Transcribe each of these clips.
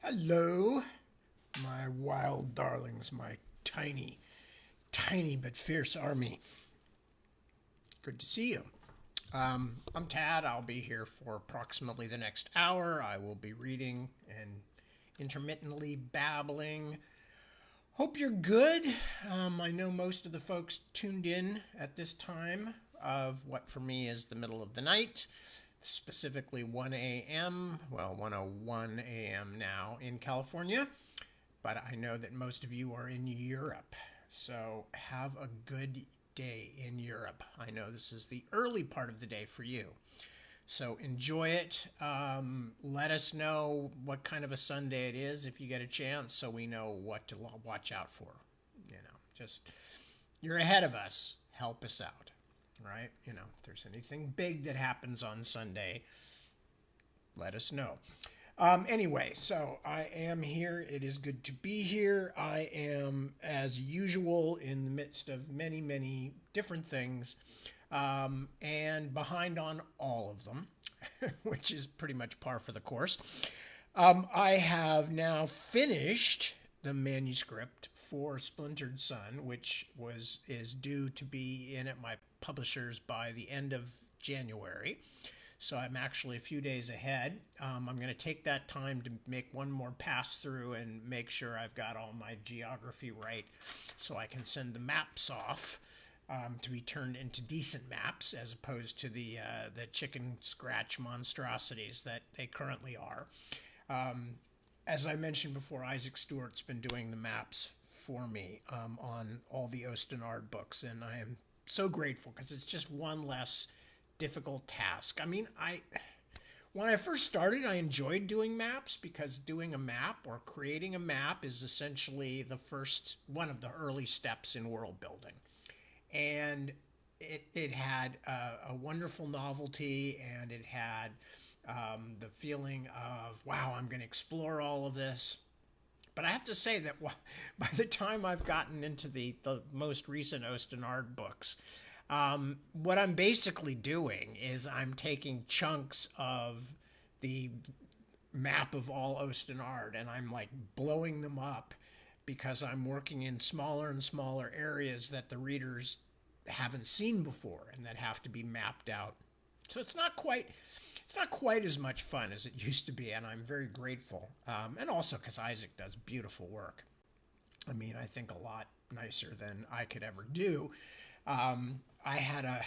Hello, my wild darlings, my tiny, tiny but fierce army. Good to see you. I'm Tad. I'll be here for approximately the next hour. I will be reading and intermittently babbling. Hope you're good. I know most of the folks tuned in at this time of what for me is the middle of the night, specifically 1 a.m., well, 1:01 a.m. now in California, but I know that most of you are in Europe. So have a good day in Europe. I know this is the early part of the day for you. So enjoy it. Let us know what kind of a Sunday it is if you get a chance so we know what to watch out for. Just you're ahead of us. Help us out, right? If there's anything big that happens on Sunday, let us know. Anyway, so I am here. It is good to be here. I am, as usual, in the midst of many, many different things and behind on all of them, which is pretty much par for the course. I have now finished the manuscript for Splintered Sun, which is due to be in at my publishers by the end of January. So I'm actually a few days ahead. I'm going to take that time to make one more pass through and make sure I've got all my geography right so I can send the maps off to be turned into decent maps as opposed to the chicken scratch monstrosities that they currently are. As I mentioned before, Isaac Stewart's been doing the maps for me on all the Ostenard books, and I am so grateful because it's just one less difficult task. I mean, when I first started, I enjoyed doing maps because doing a map or creating a map is essentially the first one of the early steps in world building. And it had a wonderful novelty, and it had the feeling of, wow, I'm going to explore all of this. But I have to say that by the time I've gotten into the most recent Ostenard books, what I'm basically doing is I'm taking chunks of the map of all Ostenard and I'm like blowing them up because I'm working in smaller and smaller areas that the readers haven't seen before and that have to be mapped out. So it's not quite as much fun as it used to be, and I'm very grateful. And also because Isaac does beautiful work. I mean, I think a lot nicer than I could ever do. I had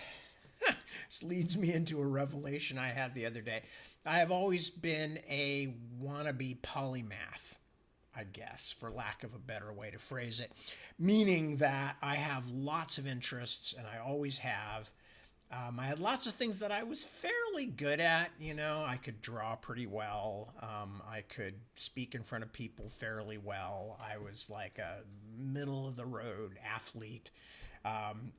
this leads me into a revelation I had the other day. I have always been a wannabe polymath, I guess, for lack of a better way to phrase it, meaning that I have lots of interests, and I always have. I had lots of things that I was fairly good at. I could draw pretty well. I could speak in front of people fairly well. I was like a middle of the road athlete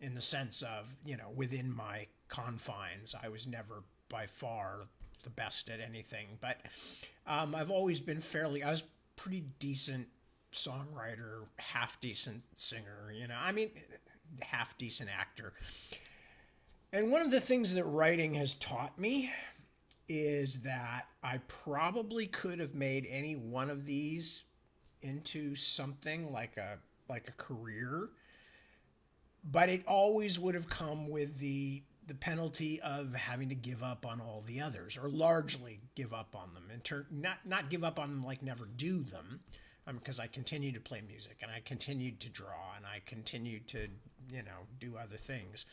in the sense of, within my confines. I was never by far the best at anything, but I've always been I was pretty decent songwriter, half decent singer, I mean, half decent actor. And one of the things that writing has taught me is that I probably could have made any one of these into something like a career, but it always would have come with the penalty of having to give up on all the others, or largely give up on them, and not give up on them like never do them, because I continued to play music and I continued to draw and I continued to do other things.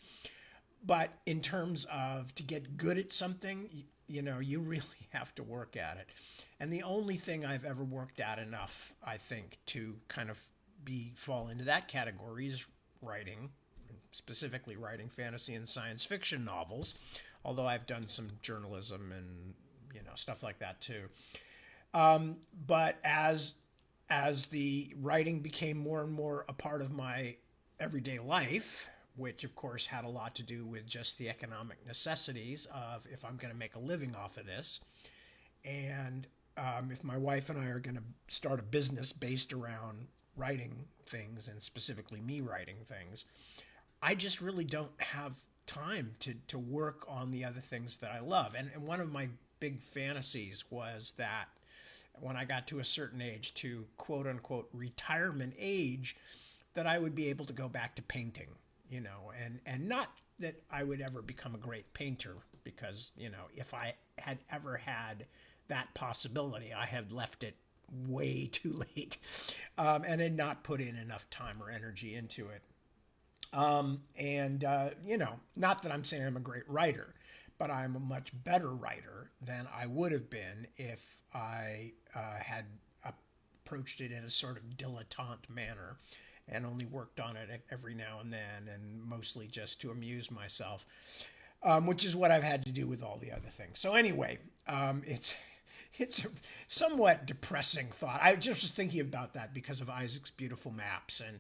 But in terms of to get good at something, you really have to work at it. And the only thing I've ever worked at enough, I think, to kind of fall into that category is writing, specifically writing fantasy and science fiction novels, although I've done some journalism and stuff like that too. But as the writing became more and more a part of my everyday life, which of course had a lot to do with just the economic necessities of if I'm going to make a living off of this, and if my wife and I are going to start a business based around writing things, and specifically me writing things, I just really don't have time to work on the other things that I love. And one of my big fantasies was that when I got to a certain age, to quote unquote retirement age, that I would be able to go back to painting, and not that I would ever become a great painter, because, if I had ever had that possibility, I had left it way too late, and had not put in enough time or energy into it. Not that I'm saying I'm a great writer, but I'm a much better writer than I would have been if I had approached it in a sort of dilettante manner and only worked on it every now and then, and mostly just to amuse myself, which is what I've had to do with all the other things. So anyway, it's a somewhat depressing thought. I just was thinking about that because of Isaac's beautiful maps, and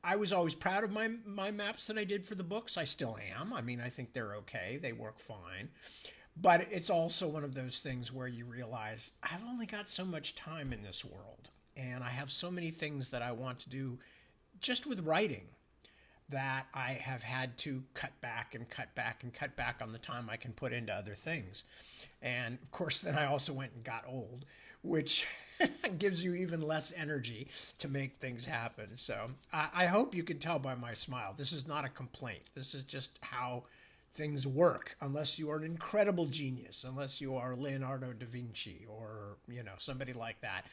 I was always proud of my maps that I did for the books. I still am. I mean, I think they're okay. They work fine. But it's also one of those things where you realize I've only got so much time in this world, and I have so many things that I want to do just with writing, that I have had to cut back and cut back and cut back on the time I can put into other things. And of course, then I also went and got old, which gives you even less energy to make things happen. So I hope you can tell by my smile. This is not a complaint. This is just how things work, unless you are an incredible genius, unless you are Leonardo da Vinci or, somebody like that.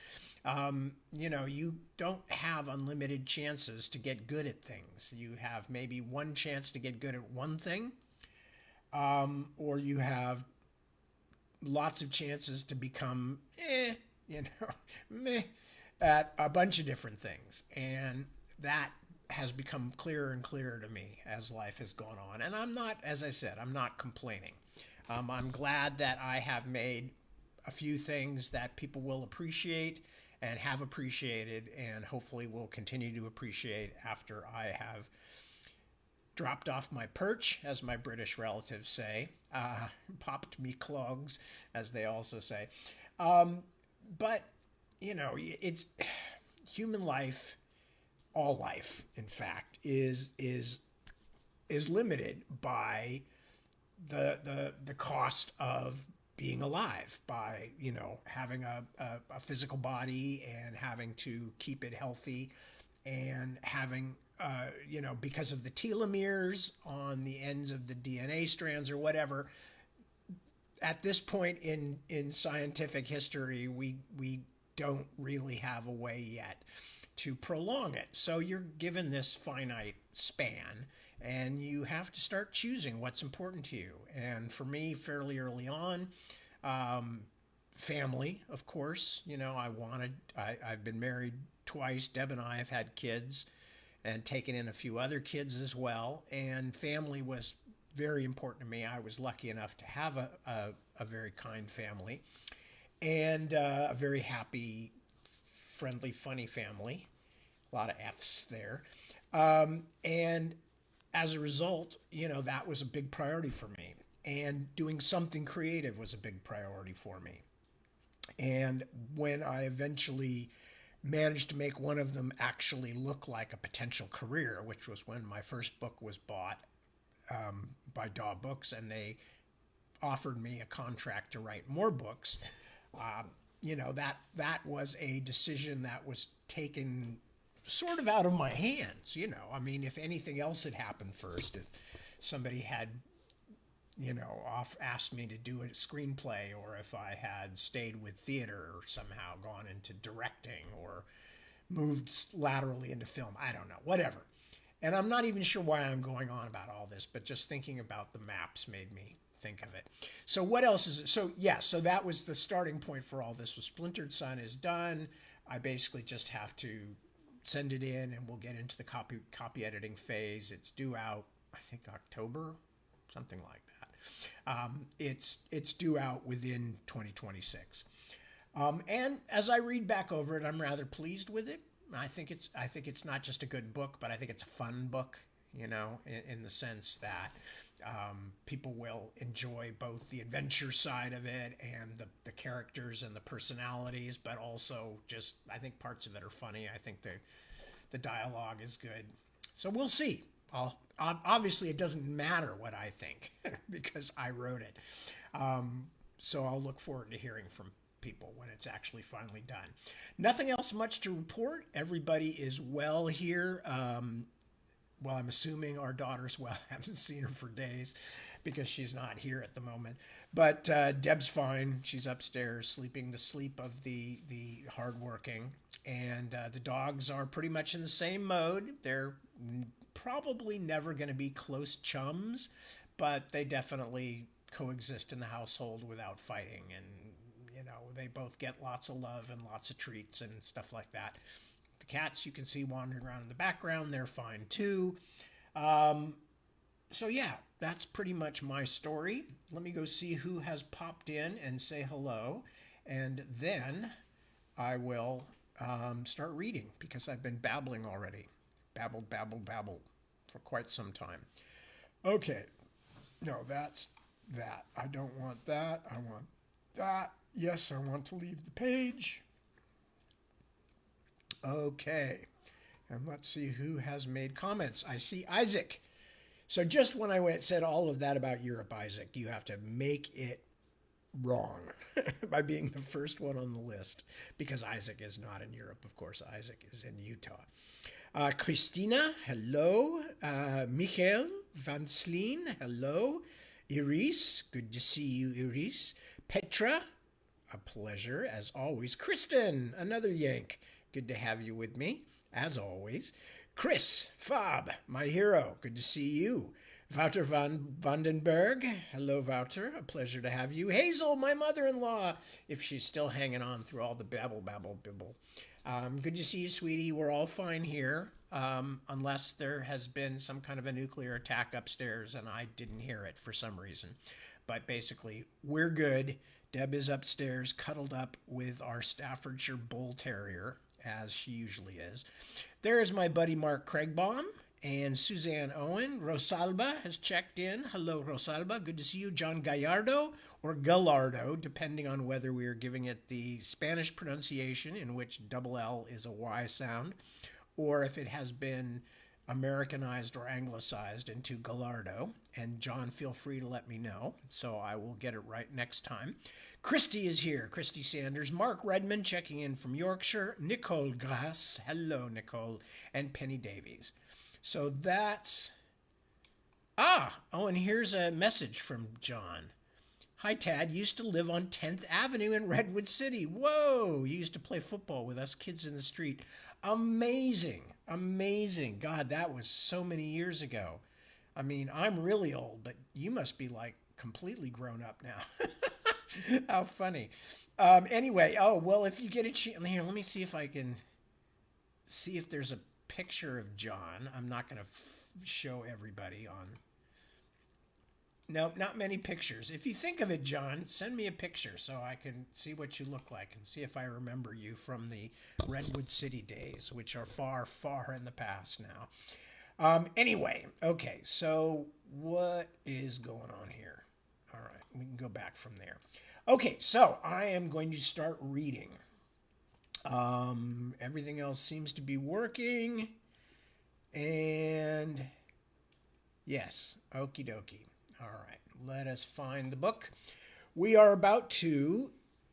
You don't have unlimited chances to get good at things. You have maybe one chance to get good at one thing, or you have lots of chances to become, meh, at a bunch of different things. And that has become clearer and clearer to me as life has gone on. And I'm not, as I said, I'm not complaining. I'm glad that I have made a few things that people will appreciate and have appreciated, and hopefully will continue to appreciate after I have dropped off my perch, as my British relatives say, popped me clogs, as they also say. But, it's human life, all life, in fact, is limited by the cost of being alive, by having a physical body and having to keep it healthy, and having because of the telomeres on the ends of the DNA strands or whatever. At this point in scientific history, we don't really have a way yet to prolong it. So you're given this finite span, and you have to start choosing what's important to you. And for me, fairly early on, family, of course. I've been married twice. Deb and I have had kids and taken in a few other kids as well. And family was very important to me. I was lucky enough to have a very kind family, and a very happy, friendly, funny family. A lot of F's there. And as a result, that was a big priority for me. And doing something creative was a big priority for me. And when I eventually managed to make one of them actually look like a potential career, which was when my first book was bought by Daw Books, and they offered me a contract to write more books, that was a decision that was taken sort of out of my hands. I mean, if anything else had happened first, if somebody had asked me to do a screenplay, or if I had stayed with theater or somehow gone into directing or moved laterally into film, I don't know, whatever. And I'm not even sure why I'm going on about all this, but just thinking about the maps made me think of it. So what else is it? So that was the starting point for all this. Was Splintered Sun is done. I basically just have to send it in, and we'll get into the copy editing phase. It's due out, I think, October, something like that. It's due out within 2026. And as I read back over it, I'm rather pleased with it. I think it's not just a good book, but I think it's a fun book, in the sense that people will enjoy both the adventure side of it and the characters and the personalities, but also just, I think parts of it are funny. I think the dialogue is good. So we'll see. Obviously, it doesn't matter what I think because I wrote it. So I'll look forward to hearing from people when it's actually finally done. Nothing else much to report. Everybody is well here. Well, I'm assuming our daughter's well. I haven't seen her for days because she's not here at the moment. But Deb's fine. She's upstairs sleeping the sleep of the hardworking. And the dogs are pretty much in the same mode. They're probably never going to be close chums, but they definitely coexist in the household without fighting. And, you know, they both get lots of love and lots of treats and stuff like that. The cats you can see wandering around in the background, they're fine too. So yeah, that's pretty much my story. Let me go see who has popped in and say hello. And then I will start reading because I've been babbling already. Babbled for quite some time. Okay. No, that's that. I don't want that. I want that. Yes, I want to leave the page. Okay. And let's see who has made comments. I see Isaac. So just when I said all of that about Europe, Isaac, you have to make it wrong by being the first one on the list because Isaac is not in Europe, of course. Isaac is in Utah. Christina, hello. Michael Van Sleen, hello. Iris, good to see you, Iris. Petra, a pleasure, as always. Kristen, another Yank. Good to have you with me, as always. Chris, Fab, my hero, good to see you. Wouter van Vandenberg, hello, Wouter, a pleasure to have you. Hazel, my mother-in-law, if she's still hanging on through all the babble. Good to see you, sweetie. We're all fine here, unless there has been some kind of a nuclear attack upstairs and I didn't hear it for some reason. But basically, we're good. Deb is upstairs, cuddled up with our Staffordshire Bull Terrier, as she usually is. There is my buddy Mark Craigbaum and Suzanne Owen. Rosalba has checked in. Hello, Rosalba. Good to see you. John Gallardo, or Gallardo, depending on whether we are giving it the Spanish pronunciation, in which double L is a Y sound, or if it has been Americanized or anglicized into Gallardo. And John, feel free to let me know, so I will get it right next time. Christy is here, Christy Sanders. Mark Redmond checking in from Yorkshire. Nicole Grass, hello, Nicole. And Penny Davies. So that's... and here's a message from John. Hi, Tad. Used to live on 10th Avenue in Redwood City. Whoa! You used to play football with us kids in the street. Amazing. God, that was so many years ago. I mean, I'm really old, but you must be like completely grown up now. How funny. Anyway, if you get a chance, here, let me see if I can see if there's a picture of John. I'm not going to show everybody on. No, not many pictures. If you think of it, John, send me a picture so I can see what you look like and see if I remember you from the Redwood City days, which are far, far in the past now. Anyway, okay, so what is going on here? All right, we can go back from there. Okay, so I am going to start reading. Everything else seems to be working. And yes, okie dokie. All right, let us find the book. We are about to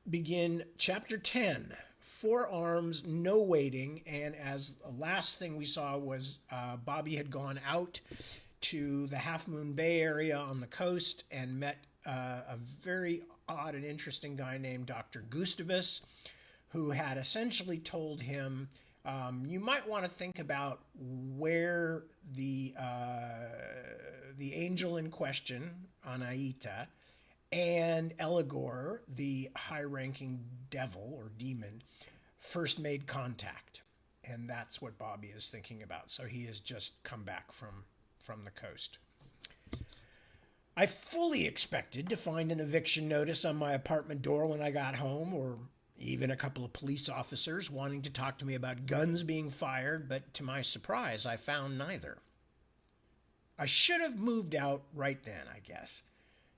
begin chapter 10, Forearms, No Waiting. And as the last thing we saw was Bobby had gone out to the Half Moon Bay area on the coast and met a very odd and interesting guy named Dr. Gustavus, who had essentially told him, you might want to think about where the angel in question, Anaita, and Eligor, the high-ranking devil or demon, first made contact. And that's what Bobby is thinking about. So he has just come back from the coast. I fully expected to find an eviction notice on my apartment door when I got home, or even a couple of police officers wanting to talk to me about guns being fired, but to my surprise, I found neither. I should have moved out right then, I guess.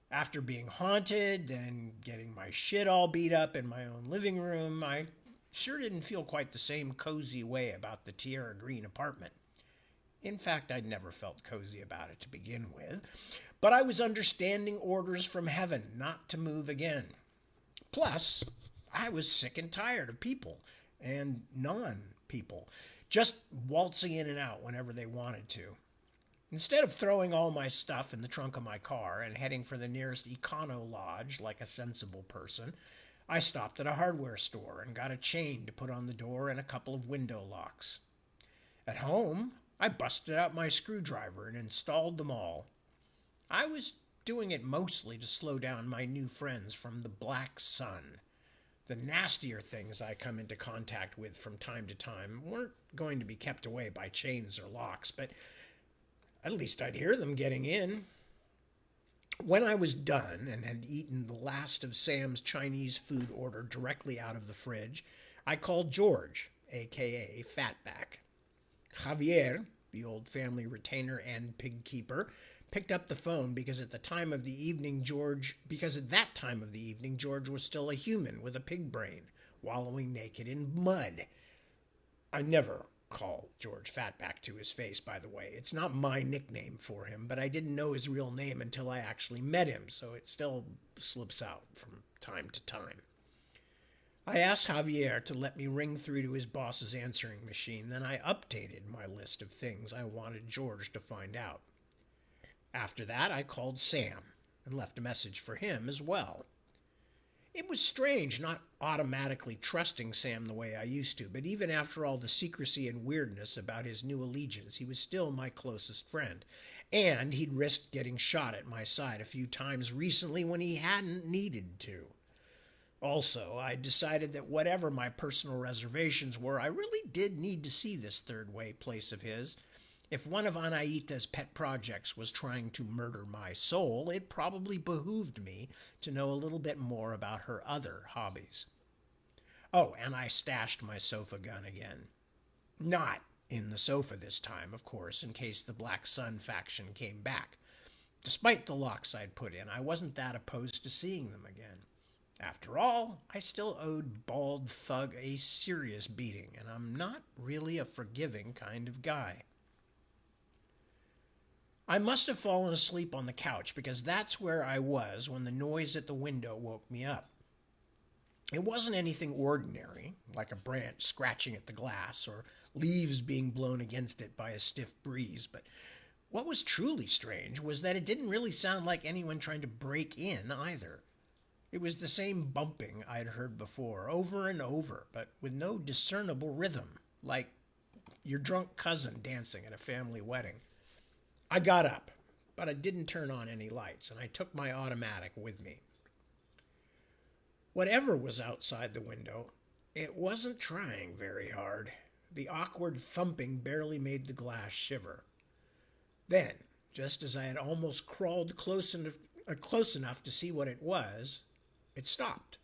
After being haunted and getting my shit all beat up in my own living room, I sure didn't feel quite the same cozy way about the Tierra Green apartment. In fact, I'd never felt cozy about it to begin with. But I was understanding orders from heaven not to move again. Plus, I was sick and tired of people and non-people just waltzing in and out whenever they wanted to. Instead of throwing all my stuff in the trunk of my car and heading for the nearest econo lodge like a sensible person, I stopped at a hardware store and got a chain to put on the door and a couple of window locks. At home, I busted out my screwdriver and installed them all. I was doing it mostly to slow down my new friends from the black sun. The nastier things I come into contact with from time to time weren't going to be kept away by chains or locks, but at least I'd hear them getting in. When I was done and had eaten the last of Sam's Chinese food order directly out of the fridge, I called George, a.k.a. Fatback. Javier, the old family retainer and pig keeper, picked up the phone because at that time of the evening George was still a human with a pig brain, wallowing naked in mud. I never call George Fatback to his face, by the way. It's not my nickname for him, but I didn't know his real name until I actually met him, so it still slips out from time to time. I asked Javier to let me ring through to his boss's answering machine, then I updated my list of things I wanted George to find out. After that, I called Sam and left a message for him as well. It was strange not automatically trusting Sam the way I used to, but even after all the secrecy and weirdness about his new allegiance, he was still my closest friend. And he'd risked getting shot at my side a few times recently when he hadn't needed to. Also, I decided that whatever my personal reservations were, I really did need to see this third-way place of his. If one of Anaita's pet projects was trying to murder my soul, it probably behooved me to know a little bit more about her other hobbies. Oh, and I stashed my sofa gun again. Not in the sofa this time, of course, in case the Black Sun faction came back. Despite the locks I'd put in, I wasn't that opposed to seeing them again. After all, I still owed Bald Thug a serious beating, and I'm not really a forgiving kind of guy. I must have fallen asleep on the couch because that's where I was when the noise at the window woke me up. It wasn't anything ordinary, like a branch scratching at the glass or leaves being blown against it by a stiff breeze, but what was truly strange was that it didn't really sound like anyone trying to break in either. It was the same bumping I'd heard before, over and over, but with no discernible rhythm, like your drunk cousin dancing at a family wedding. I got up, but I didn't turn on any lights, and I took my automatic with me. Whatever was outside the window, it wasn't trying very hard. The awkward thumping barely made the glass shiver. Then, just as I had almost crawled close enough to see what it was, it stopped.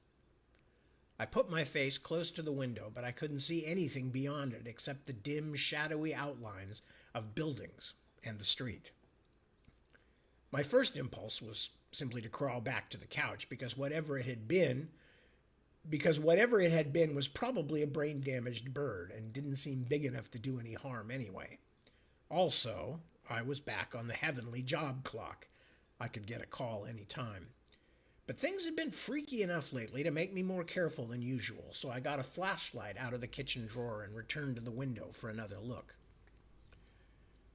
I put my face close to the window, but I couldn't see anything beyond it except the dim, shadowy outlines of buildings and the street. My first impulse was simply to crawl back to the couch because whatever it had been was probably a brain-damaged bird and didn't seem big enough to do any harm anyway. Also, I was back on the heavenly job clock. I could get a call any time. But things had been freaky enough lately to make me more careful than usual, so I got a flashlight out of the kitchen drawer and returned to the window for another look.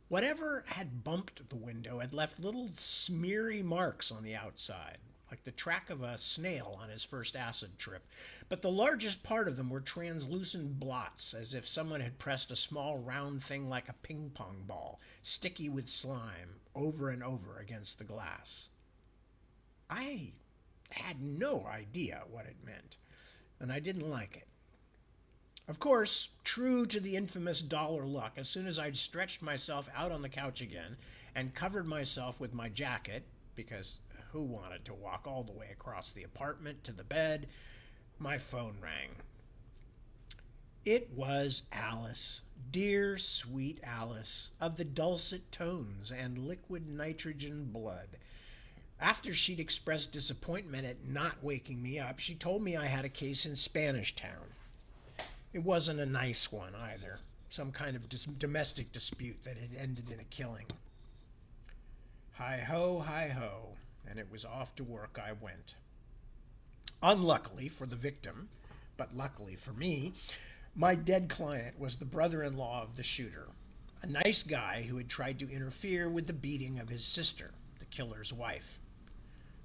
Whatever had bumped the window had left little smeary marks on the outside, like the track of a snail on his first acid trip, but the largest part of them were translucent blots, as if someone had pressed a small round thing like a ping-pong ball, sticky with slime, over and over against the glass. I had no idea what it meant, and I didn't like it. Of course, true to the infamous dollar luck, as soon as I'd stretched myself out on the couch again and covered myself with my jacket, because who wanted to walk all the way across the apartment to the bed, my phone rang. It was Alice, dear sweet Alice, of the dulcet tones and liquid nitrogen blood. After she'd expressed disappointment at not waking me up, she told me I had a case in Spanish Town. It wasn't a nice one either, some kind of domestic dispute that had ended in a killing. Hi ho, and it was off to work I went. Unluckily for the victim, but luckily for me, my dead client was the brother-in-law of the shooter, a nice guy who had tried to interfere with the beating of his sister, the killer's wife.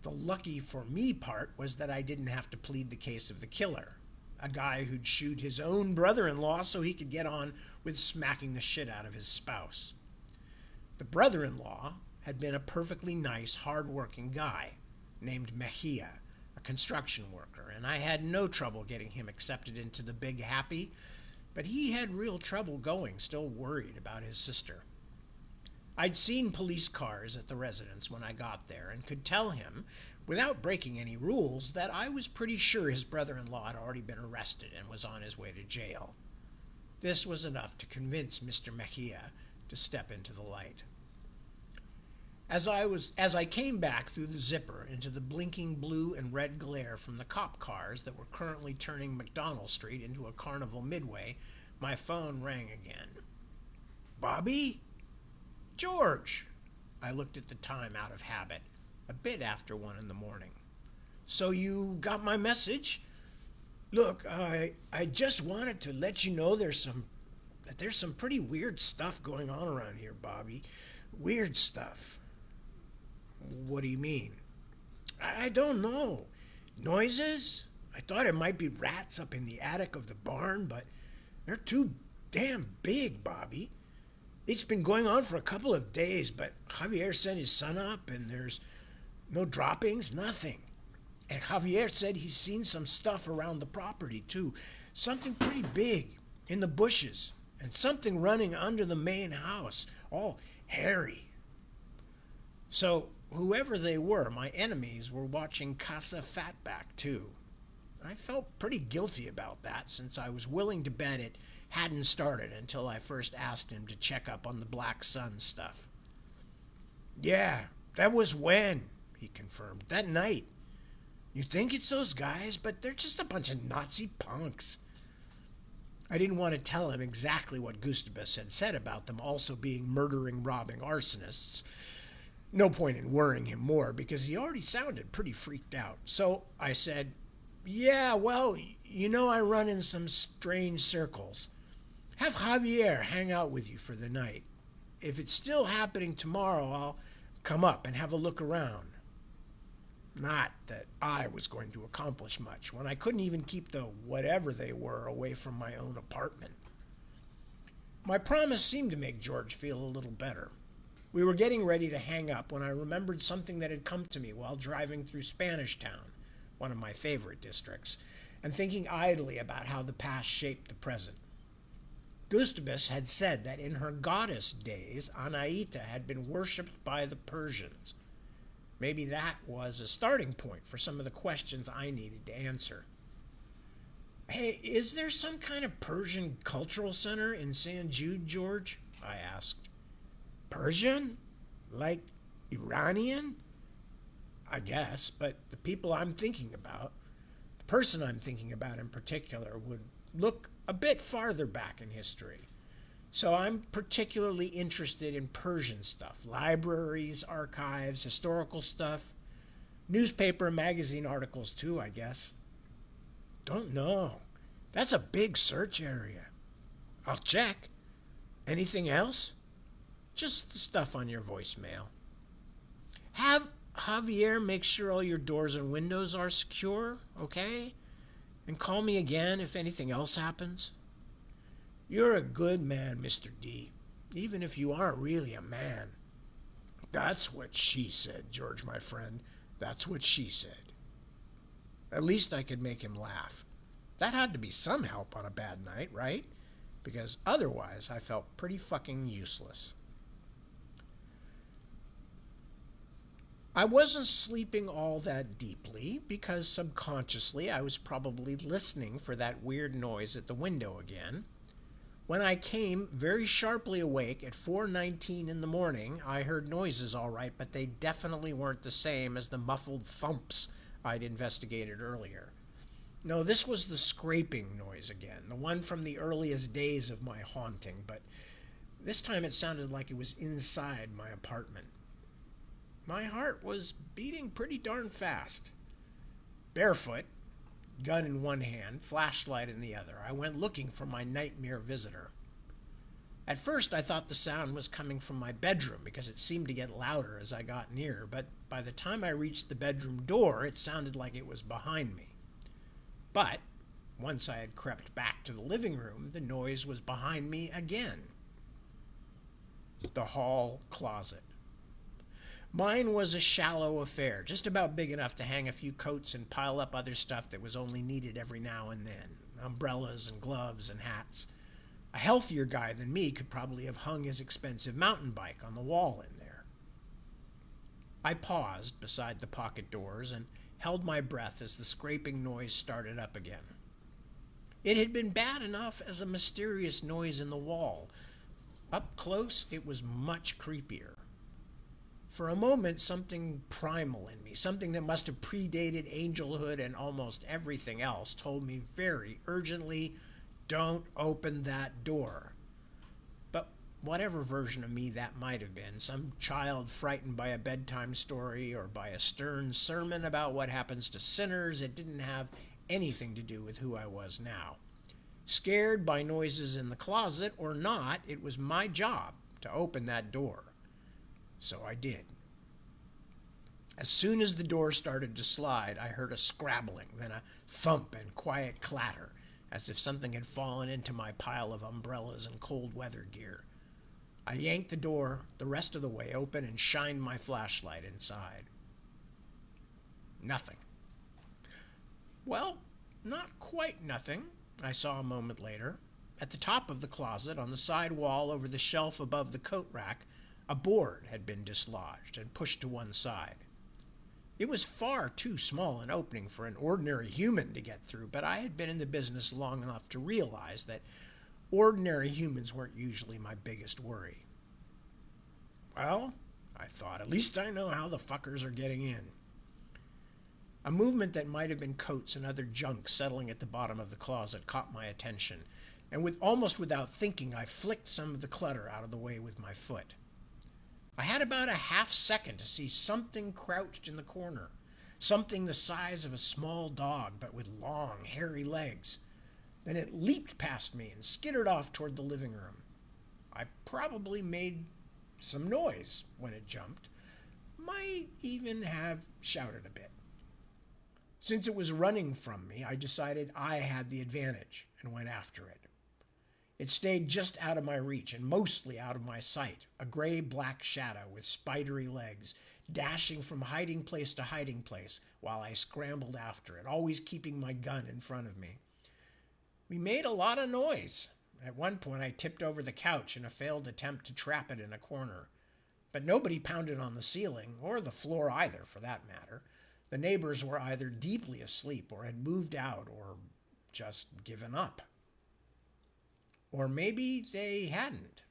The lucky for me part was that I didn't have to plead the case of the killer, a guy who'd shoot his own brother-in-law so he could get on with smacking the shit out of his spouse. The brother-in-law had been a perfectly nice, hard-working guy named Mejia, a construction worker, and I had no trouble getting him accepted into the big happy, but he had real trouble going, still worried about his sister. I'd seen police cars at the residence when I got there and could tell him, without breaking any rules, that I was pretty sure his brother-in-law had already been arrested and was on his way to jail. This was enough to convince Mr. Mejia to step into the light. As I came back through the zipper into the blinking blue and red glare from the cop cars that were currently turning McDonald Street into a carnival midway, my phone rang again. Bobby? George! I looked at the time out of habit, a bit after 1 in the morning. So you got my message? Look, I just wanted to let you know there's some pretty weird stuff going on around here, Bobby. Weird stuff. What do you mean? I don't know. Noises? I thought it might be rats up in the attic of the barn, but they're too damn big, Bobby. It's been going on for a couple of days, but Javier sent his son up and there's no droppings, nothing. And Javier said he's seen some stuff around the property too. Something pretty big in the bushes and something running under the main house, all hairy. So whoever they were, my enemies were watching Casa Fatback too. I felt pretty guilty about that since I was willing to bet it hadn't started until I first asked him to check up on the Black Sun stuff. Yeah, that was when, he confirmed, that night. You think it's those guys, but they're just a bunch of Nazi punks. I didn't want to tell him exactly what Gustavus had said about them also being murdering, robbing arsonists. No point in worrying him more because he already sounded pretty freaked out. So I said, yeah, well, you know I run in some strange circles. Have Javier hang out with you for the night. If it's still happening tomorrow, I'll come up and have a look around. Not that I was going to accomplish much when I couldn't even keep the whatever they were away from my own apartment. My promise seemed to make George feel a little better. We were getting ready to hang up when I remembered something that had come to me while driving through Spanish Town, one of my favorite districts, and thinking idly about how the past shaped the present. Gustavus had said that in her goddess days, Anaita had been worshipped by the Persians. Maybe that was a starting point for some of the questions I needed to answer. Hey, is there some kind of Persian cultural center in San Jude, George? I asked. Persian? Like Iranian? I guess, but the people I'm thinking about, the person I'm thinking about in particular, would look a bit farther back in history. So I'm particularly interested in Persian stuff, libraries, archives, historical stuff, newspaper and magazine articles too, I guess. Don't know. That's a big search area. I'll check. Anything else? Just the stuff on your voicemail. Have Javier make sure all your doors and windows are secure, okay? And call me again if anything else happens. You're a good man, Mr. D, even if you aren't really a man. That's what she said, George, my friend. That's what she said. At least I could make him laugh. That had to be some help on a bad night, right? Because otherwise I felt pretty fucking useless. I wasn't sleeping all that deeply because subconsciously I was probably listening for that weird noise at the window again. When I came very sharply awake at 4:19 in the morning, I heard noises all right, but they definitely weren't the same as the muffled thumps I'd investigated earlier. No, this was the scraping noise again, the one from the earliest days of my haunting, but this time it sounded like it was inside my apartment. my heart was beating pretty darn fast. Barefoot, gun in one hand, flashlight in the other, I went looking for my nightmare visitor. At first, I thought the sound was coming from my bedroom because it seemed to get louder as I got near, but by the time I reached the bedroom door, it sounded like it was behind me. But once I had crept back to the living room, the noise was behind me again. The hall closet. Mine was a shallow affair, just about big enough to hang a few coats and pile up other stuff that was only needed every now and then. Umbrellas and gloves and hats. A healthier guy than me could probably have hung his expensive mountain bike on the wall in there. I paused beside the pocket doors and held my breath as the scraping noise started up again. It had been bad enough as a mysterious noise in the wall. Up close, it was much creepier. For a moment, something primal in me, something that must have predated angelhood and almost everything else, told me very urgently, don't open that door. But whatever version of me that might have been, some child frightened by a bedtime story or by a stern sermon about what happens to sinners, it didn't have anything to do with who I was now. Scared by noises in the closet or not, it was my job to open that door. So I did. As soon as the door started to slide, I heard a scrabbling, then a thump and quiet clatter, as if something had fallen into my pile of umbrellas and cold weather gear. I yanked the door the rest of the way open and shined my flashlight inside. Nothing. Well, not quite nothing, I saw a moment later. At the top of the closet, on the side wall over the shelf above the coat rack, a board had been dislodged and pushed to one side. It was far too small an opening for an ordinary human to get through, but I had been in the business long enough to realize that ordinary humans weren't usually my biggest worry. Well, I thought, at least I know how the fuckers are getting in. A movement that might have been coats and other junk settling at the bottom of the closet caught my attention, and almost without thinking, I flicked some of the clutter out of the way with my foot. I had about a half second to see something crouched in the corner, something the size of a small dog but with long, hairy legs. Then it leaped past me and skittered off toward the living room. I probably made some noise when it jumped, might even have shouted a bit. Since it was running from me, I decided I had the advantage and went after it. It stayed just out of my reach and mostly out of my sight, a gray-black shadow with spidery legs, dashing from hiding place to hiding place while I scrambled after it, always keeping my gun in front of me. We made a lot of noise. At one point, I tipped over the couch in a failed attempt to trap it in a corner. But nobody pounded on the ceiling, or the floor either, for that matter. The neighbors were either deeply asleep or had moved out or just given up. Or maybe they hadn't.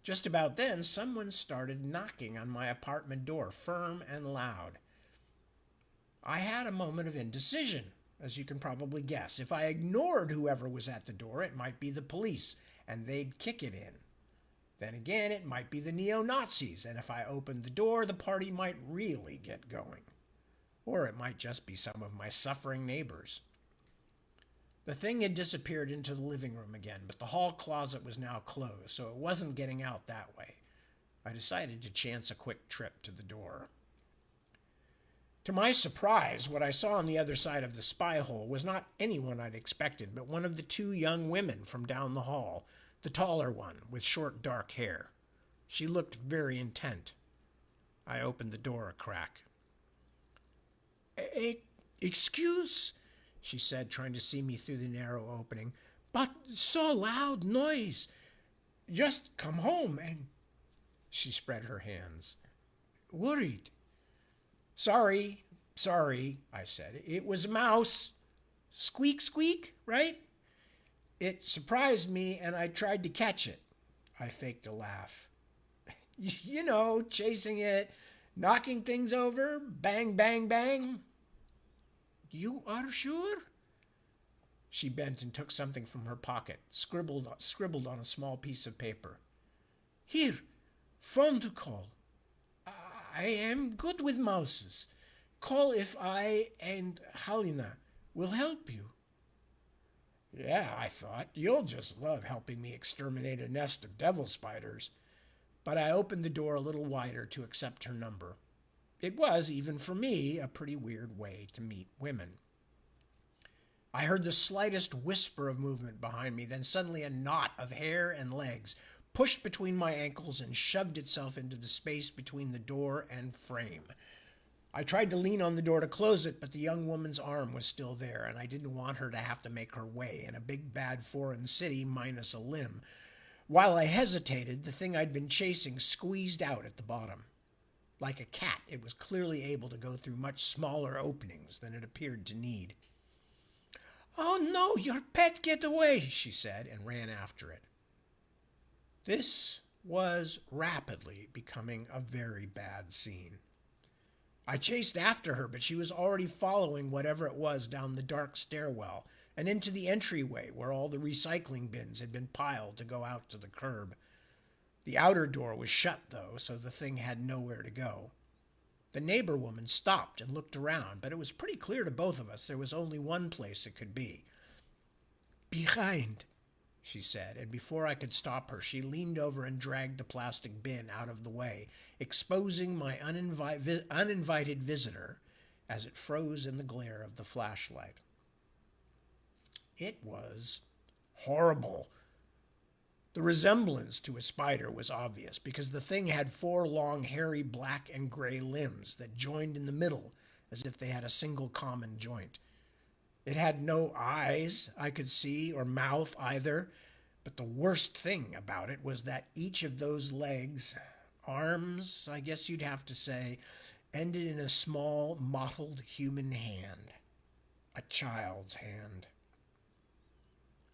Just about then, someone started knocking on my apartment door, firm and loud. I had a moment of indecision, as you can probably guess. If I ignored whoever was at the door, it might be the police, and they'd kick it in. Then again, it might be the neo-Nazis, and if I opened the door, the party might really get going. Or it might just be some of my suffering neighbors. The thing had disappeared into the living room again, but the hall closet was now closed, so it wasn't getting out that way. I decided to chance a quick trip to the door. To my surprise, what I saw on the other side of the spy hole was not anyone I'd expected, but one of the two young women from down the hall, the taller one with short dark hair. She looked very intent. I opened the door a crack. Excuse, she said, trying to see me through the narrow opening, but so loud noise. Just come home and... She spread her hands. Worried. Sorry, I said. It was a mouse. Squeak, squeak, right? It surprised me and I tried to catch it. I faked a laugh. You know, chasing it, knocking things over, bang, bang, bang. You are sure? She bent and took something from her pocket, scribbled on a small piece of paper. Here, phone to call. I am good with mouses. Call if I and Halina will help you. Yeah, I thought, you'll just love helping me exterminate a nest of devil spiders. But I opened the door a little wider to accept her number. It was, even for me, a pretty weird way to meet women. I heard the slightest whisper of movement behind me, then suddenly a knot of hair and legs pushed between my ankles and shoved itself into the space between the door and frame. I tried to lean on the door to close it, but the young woman's arm was still there, and I didn't want her to have to make her way in a big bad foreign city minus a limb. While I hesitated, the thing I'd been chasing squeezed out at the bottom. Like a cat, it was clearly able to go through much smaller openings than it appeared to need. "Oh no, your pet, get away," she said, and ran after it. This was rapidly becoming a very bad scene. I chased after her, but she was already following whatever it was down the dark stairwell and into the entryway where all the recycling bins had been piled to go out to the curb. The outer door was shut, though, so the thing had nowhere to go. The neighbor woman stopped and looked around, but it was pretty clear to both of us there was only one place it could be. "Behind," she said, and before I could stop her, she leaned over and dragged the plastic bin out of the way, exposing my uninvited visitor as it froze in the glare of the flashlight. It was horrible. The resemblance to a spider was obvious because the thing had 4 long, hairy black and gray limbs that joined in the middle as if they had a single common joint. It had no eyes I could see, or mouth either, but the worst thing about it was that each of those legs, arms, I guess you'd have to say, ended in a small, mottled human hand. A child's hand.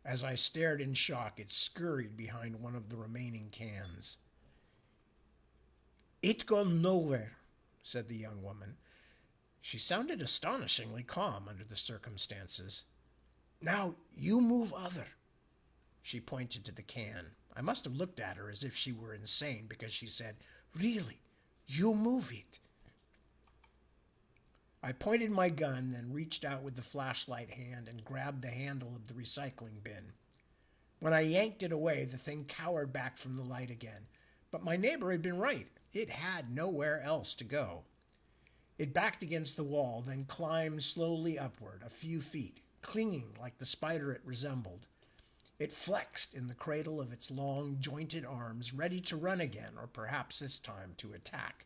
As I stared in shock, it scurried behind one of the remaining cans. "It gone nowhere," said the young woman. She sounded astonishingly calm under the circumstances. "Now, you move other." She pointed to the can. I must have looked at her as if she were insane because she said, "Really, you move it." I pointed my gun, then reached out with the flashlight hand and grabbed the handle of the recycling bin. When I yanked it away, the thing cowered back from the light again. But my neighbor had been right. It had nowhere else to go. It backed against the wall, then climbed slowly upward a few feet, clinging like the spider it resembled. It flexed in the cradle of its long, jointed arms, ready to run again, or perhaps this time to attack.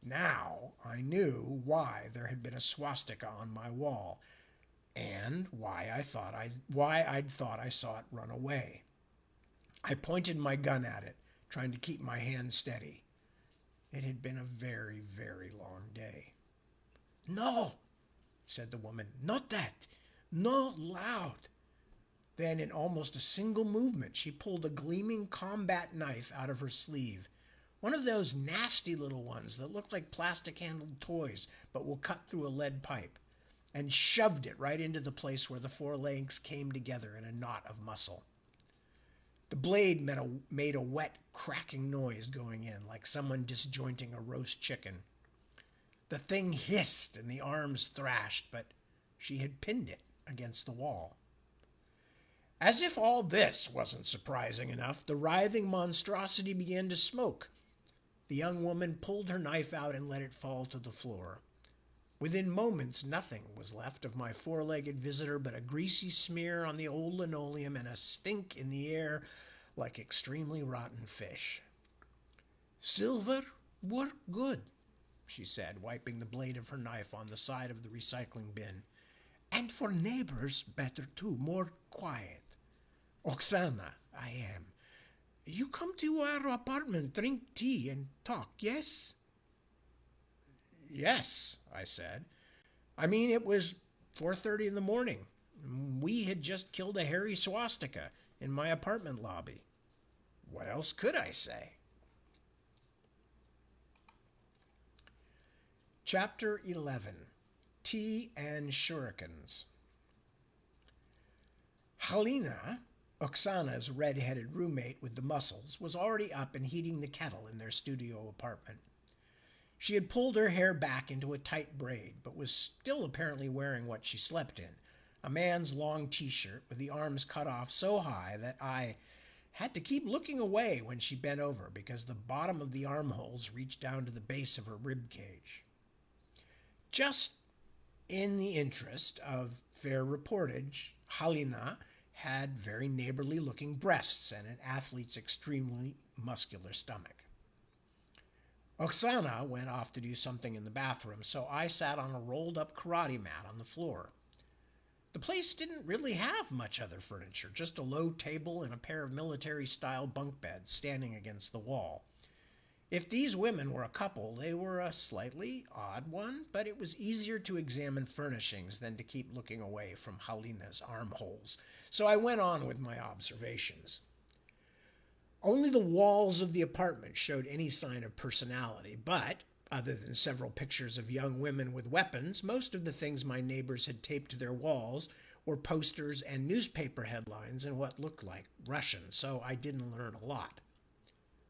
Now I knew why there had been a swastika on my wall, and why I'd thought I saw it run away. I pointed my gun at it, trying to keep my hand steady. It had been a very, very long day. "No," said the woman, "not that. Not loud." Then, in almost a single movement, she pulled a gleaming combat knife out of her sleeve. One of those nasty little ones that look like plastic-handled toys but will cut through a lead pipe, and shoved it right into the place where the 4 legs came together in a knot of muscle. The blade made a wet, cracking noise going in, like someone disjointing a roast chicken. The thing hissed and the arms thrashed, but she had pinned it against the wall. As if all this wasn't surprising enough, the writhing monstrosity began to smoke. The young woman pulled her knife out and let it fall to the floor. Within moments, nothing was left of my 4-legged visitor but a greasy smear on the old linoleum and a stink in the air like extremely rotten fish. "Silver work good," she said, wiping the blade of her knife on the side of the recycling bin. "And for neighbors, better too, more quiet. Oksana, I am. You come to our apartment, drink tea, and talk, yes?" "Yes," I said. "I mean, it was 4:30 in the morning. We had just killed a hairy swastika in my apartment lobby. What else could I say?" Chapter 11. Tea and Shurikens. Halina, Oksana's red-headed roommate with the muscles, was already up and heating the kettle in their studio apartment. She had pulled her hair back into a tight braid, but was still apparently wearing what she slept in, a man's long t-shirt with the arms cut off so high that I had to keep looking away when she bent over because the bottom of the armholes reached down to the base of her rib cage. Just in the interest of fair reportage, Halina had very neighborly looking breasts and an athlete's extremely muscular stomach. Oksana went off to do something in the bathroom, so I sat on a rolled up karate mat on the floor. The place didn't really have much other furniture, just a low table and a pair of military-style bunk beds standing against the wall. If these women were a couple, they were a slightly odd one, but it was easier to examine furnishings than to keep looking away from Halina's armholes, so I went on with my observations. Only the walls of the apartment showed any sign of personality, but other than several pictures of young women with weapons, most of the things my neighbors had taped to their walls were posters and newspaper headlines in what looked like Russian, so I didn't learn a lot.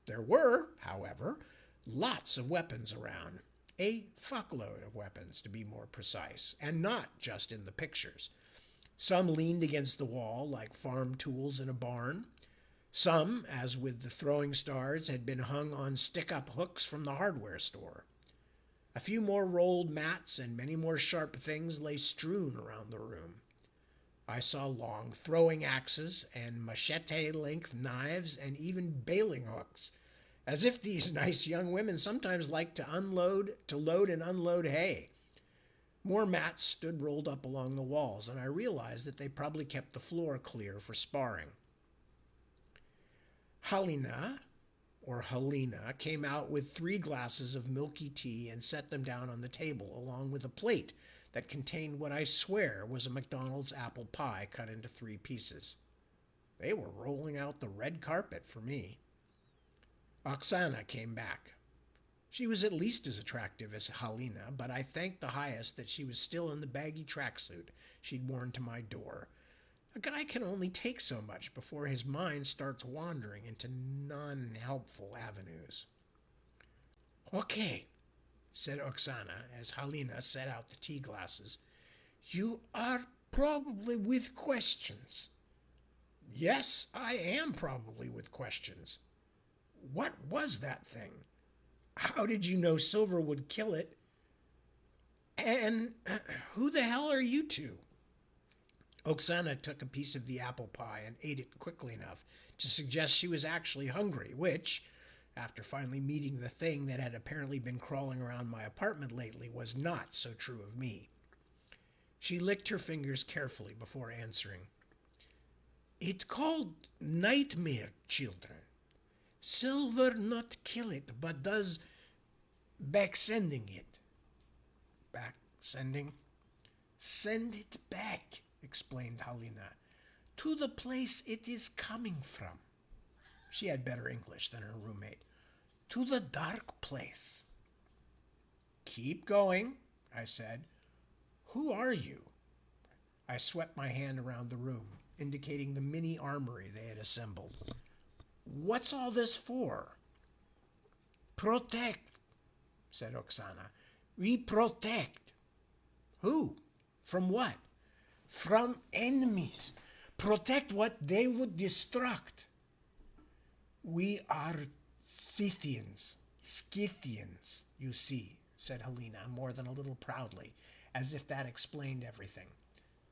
There were, however, lots of weapons around. A fuckload of weapons, to be more precise, and not just in the pictures. Some leaned against the wall like farm tools in a barn. Some, as with the throwing stars, had been hung on stick-up hooks from the hardware store. A few more rolled mats and many more sharp things lay strewn around the room. I saw long throwing axes and machete-length knives and even baling hooks, as if these nice young women sometimes liked to load and unload hay. More mats stood rolled up along the walls, and I realized that they probably kept the floor clear for sparring. Halina came out with 3 glasses of milky tea and set them down on the table, along with a plate that contained what I swear was a McDonald's apple pie cut into 3 pieces. They were rolling out the red carpet for me. Oksana came back. She was at least as attractive as Halina, but I thanked the highest that she was still in the baggy tracksuit she'd worn to my door. A guy can only take so much before his mind starts wandering into non-helpful avenues. "Okay," said Oksana as Halina set out the tea glasses. "You are probably with questions." "Yes, I am probably with questions. What was that thing? How did you know Silver would kill it? And who the hell are you two?" Oksana took a piece of the apple pie and ate it quickly enough to suggest she was actually hungry, which, after finally meeting the thing that had apparently been crawling around my apartment lately, was not so true of me. She licked her fingers carefully before answering. "It called nightmare children. Silver not kill it, but does back-sending it." "Back-sending?" "Send it back," explained Halina, "to the place it is coming from." She had better English than her roommate. "To the dark place." "Keep going," I said. "Who are you?" I swept my hand around the room, indicating the mini armory they had assembled. "What's all this for?" "Protect," said Oksana. "We protect." "Who? From what?" "From enemies. Protect what they would destruct." "We are Scythians, you see," said Halina more than a little proudly, as if that explained everything.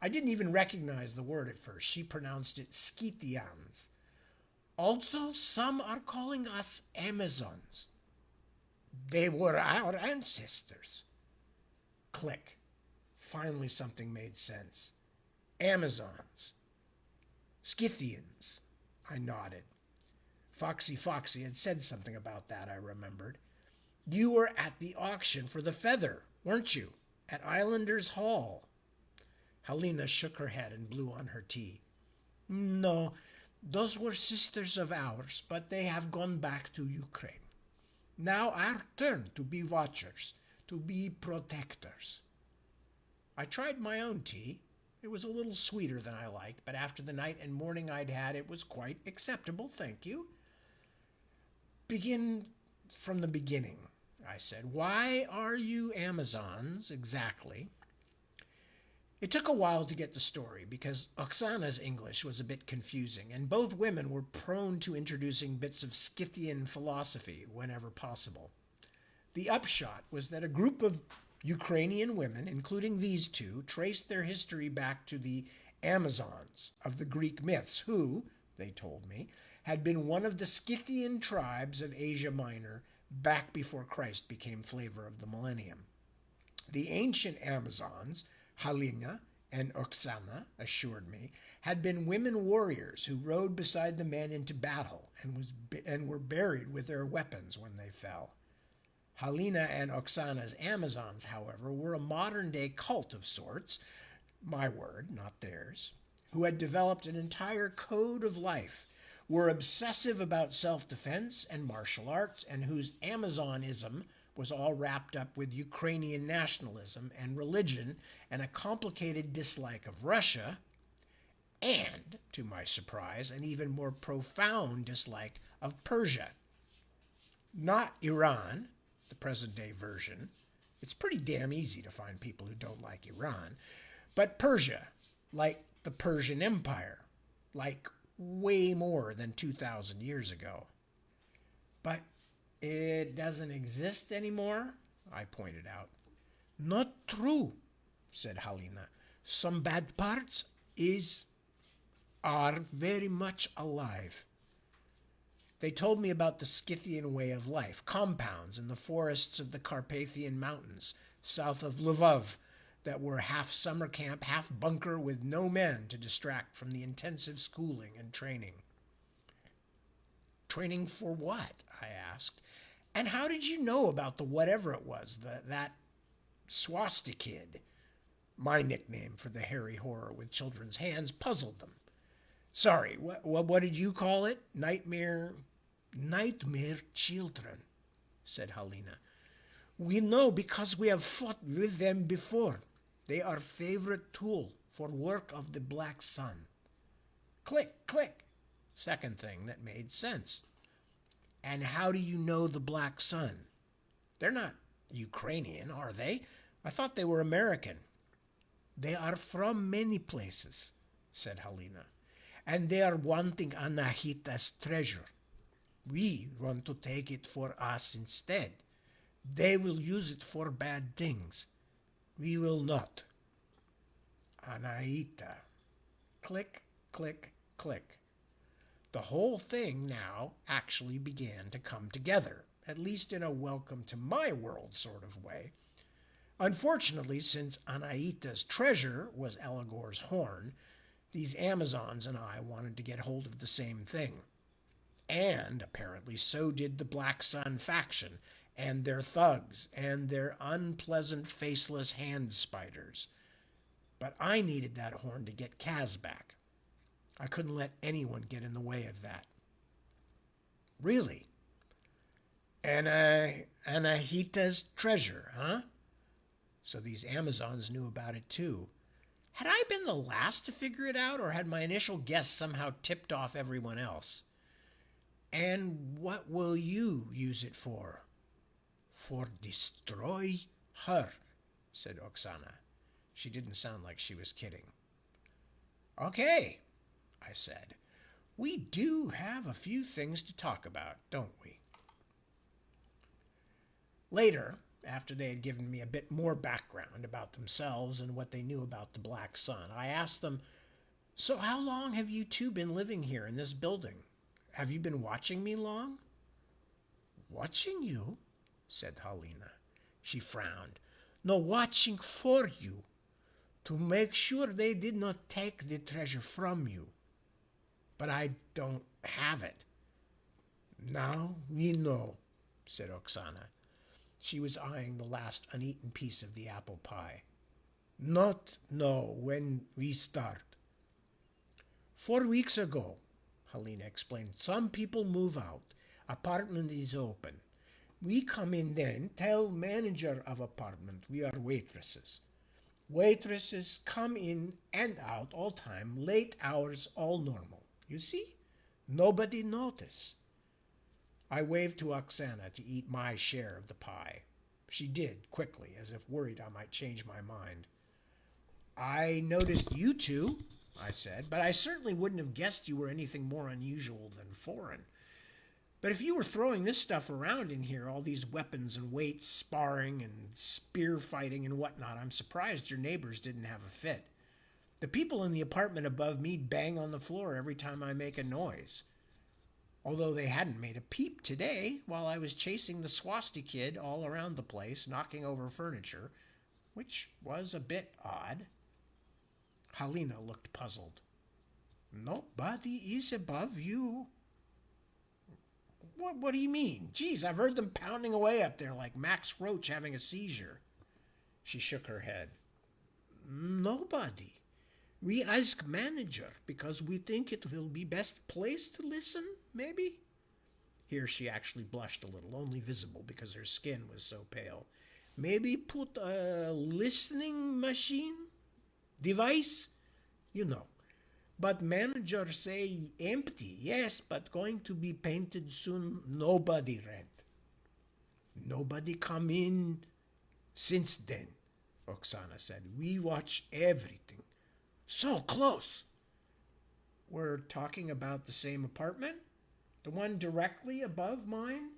I didn't even recognize the word at first. She pronounced it Scythians. "Also, some are calling us Amazons." "They were our ancestors." Click. Finally something made sense. Amazons. Scythians. I nodded. Foxy had said something about that, I remembered. "You were at the auction for the feather, weren't you? At Islanders Hall." Halina shook her head and blew on her tea. "No, those were sisters of ours, but they have gone back to Ukraine. Now our turn to be watchers, to be protectors." I tried my own tea. It was a little sweeter than I liked, but after the night and morning I'd had, it was quite acceptable, thank you. "Begin from the beginning," I said. Why are you Amazons exactly? It took a while to get the story because Oksana's English was a bit confusing, and both women were prone to introducing bits of Scythian philosophy whenever possible. The upshot was that a group of Ukrainian women, including these two, traced their history back to the Amazons of the Greek myths, who, they told me, had been one of the Scythian tribes of Asia Minor back before Christ became flavor of the millennium. The ancient Amazons, Halina and Oksana, assured me, had been women warriors who rode beside the men into battle and were buried with their weapons when they fell. Halina and Oksana's Amazons, however, were a modern-day cult of sorts, my word, not theirs, who had developed an entire code of life, were obsessive about self-defense and martial arts, and whose Amazonism was all wrapped up with Ukrainian nationalism and religion and a complicated dislike of Russia, and, to my surprise, an even more profound dislike of Persia. Not Iran, the present-day version. It's pretty damn easy to find people who don't like Iran. But Persia, like the Persian Empire, like way more than 2,000 years ago. But it doesn't exist anymore, I pointed out. Not true, said Halina. Some bad parts are very much alive. They told me about the Scythian way of life, compounds in the forests of the Carpathian Mountains, south of Lvov, that were half summer camp, half bunker with no men to distract from the intensive schooling and training. Training for what? I asked. And how did you know about the whatever it was, that swastikid? My nickname for the hairy horror with children's hands puzzled them. Sorry, what did you call it? Nightmare children, said Halina. We know because we have fought with them before. They are favorite tool for work of the Black Sun. Click, click. Second thing that made sense. And how do you know the Black Sun? They're not Ukrainian, are they? I thought they were American. They are from many places, said Halina. And they are wanting Anahita's treasure. We want to take it for us instead. They will use it for bad things. We will not. Anahita. Click, click, click. The whole thing now actually began to come together, at least in a welcome to my world sort of way. Unfortunately, since Anahita's treasure was Elagor's horn, these Amazons and I wanted to get hold of the same thing. And apparently so did the Black Sun faction, and their thugs, and their unpleasant faceless hand spiders. But I needed that horn to get Kaz back. I couldn't let anyone get in the way of that. Really? Anahita's treasure, huh? So these Amazons knew about it too. Had I been the last to figure it out, or had my initial guess somehow tipped off everyone else? And what will you use it for? For destroy her, said Oksana. She didn't sound like she was kidding. Okay, I said. We do have a few things to talk about, don't we? Later, after they had given me a bit more background about themselves and what they knew about the Black Sun, I asked them, so how long have you two been living here in this building? Have you been watching me long? Watching you? Said Halina. She frowned. No, watching for you, to make sure they did not take the treasure from you. But I don't have it. Now we know, said Oksana. She was eyeing the last uneaten piece of the apple pie. Not know when we start. 4 weeks ago, Halina explained. Some people move out. Apartment is open. We come in then, tell manager of apartment we are waitresses. Waitresses come in and out all time, late hours all normal. You see? Nobody notice. I waved to Oksana to eat my share of the pie. She did, quickly, as if worried I might change my mind. I noticed you two, I said, but I certainly wouldn't have guessed you were anything more unusual than foreign. But if you were throwing this stuff around in here, all these weapons and weights, sparring and spear fighting and whatnot, I'm surprised your neighbors didn't have a fit. The people in the apartment above me bang on the floor every time I make a noise. Although they hadn't made a peep today while I was chasing the Swasti kid all around the place, knocking over furniture, which was a bit odd. Halina looked puzzled. Nobody is above you. What do you mean? Geez, I've heard them pounding away up there like Max Roach having a seizure. She shook her head. Nobody. We ask manager because we think it will be best place to listen, maybe? Here she actually blushed a little, only visible because her skin was so pale. Maybe put a listening machine? Device? You know. But manager say empty. Yes, but going to be painted soon. Nobody rent. Nobody come in since then, Oksana said. We watch everything. So close. We're talking about the same apartment? The one directly above mine?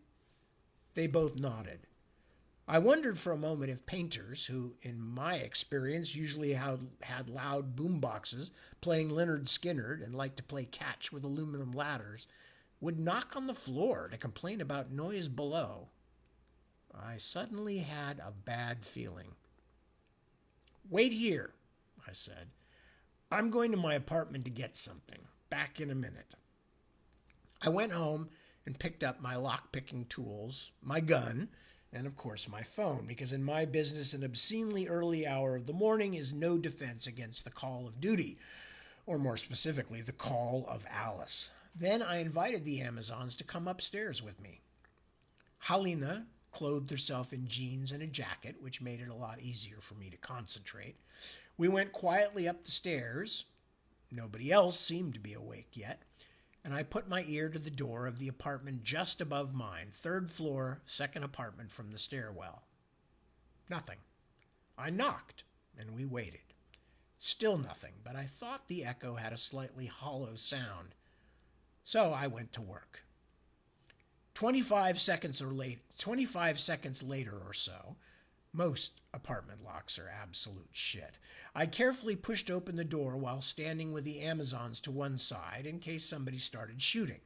They both nodded. I wondered for a moment if painters, who, in my experience, usually had loud boomboxes playing Lynyrd Skynyrd and liked to play catch with aluminum ladders, would knock on the floor to complain about noise below. I suddenly had a bad feeling. Wait here, I said. I'm going to my apartment to get something. Back in a minute. I went home and picked up my lock-picking tools, my gun, and of course my phone, because in my business an obscenely early hour of the morning is no defense against the call of duty, or more specifically, the call of Alice. Then I invited the Amazons to come upstairs with me. Halina clothed herself in jeans and a jacket, which made it a lot easier for me to concentrate. We went quietly up the stairs. Nobody else seemed to be awake yet, and I put my ear to the door of the apartment just above mine, third floor, second apartment from the stairwell. Nothing. I knocked, and we waited. Still nothing, but I thought the echo had a slightly hollow sound. So I went to work. 25 seconds later or so, most apartment locks are absolute shit, I carefully pushed open the door while standing with the Amazons to one side in case somebody started shooting.